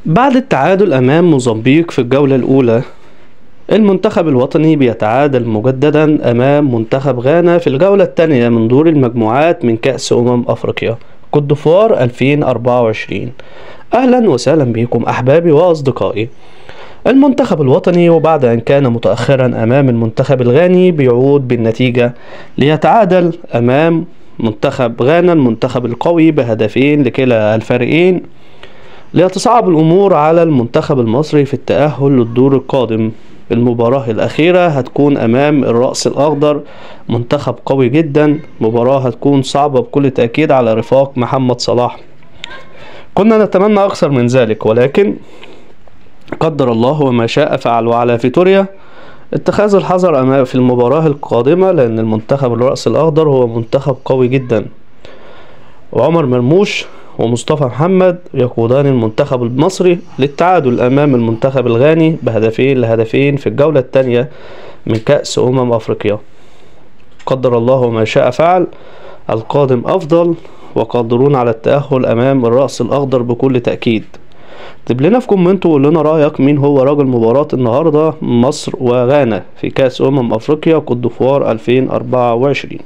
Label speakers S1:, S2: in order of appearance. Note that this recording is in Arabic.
S1: بعد التعادل أمام موزمبيق في الجولة الأولى، المنتخب الوطني بيتعادل مجددا أمام منتخب غانا في الجولة الثانية من دور المجموعات من كأس أفريقيا كوت ديفوار 2024. أهلا وسهلا بكم أحبابي وأصدقائي. المنتخب الوطني وبعد أن كان متأخرا أمام المنتخب الغاني بيعود بالنتيجة ليتعادل أمام منتخب غانا المنتخب القوي بهدفين لكلا الفريقين، ليتصعب الأمور على المنتخب المصري في التأهل للدور القادم. المباراة الأخيرة هتكون أمام الرأس الأخضر، منتخب قوي جدا، مباراة هتكون صعبة بكل تأكيد على رفاق محمد صلاح. كنا نتمنى أكثر من ذلك، ولكن قدر الله وما شاء فعل. وعلى فيتوريا اتخاذ الحذر في المباراة القادمة، لأن المنتخب الرأس الأخضر هو منتخب قوي جدا، وعمر مرموش ومصطفى محمد يقودان المنتخب المصري للتعادل أمام المنتخب الغاني بهدفين لهدفين في الجولة الثانية من كأس أفريقيا. قدر الله وما شاء فعل، القادم أفضل، وقادرون على التأهل أمام الرأس الأخضر بكل تأكيد. اكتب لنا في كومنت وقول لنا رأيك، مين هو رجل مباراة النهاردة مصر وغانا في كأس أفريقيا كوت ديفوار 2024.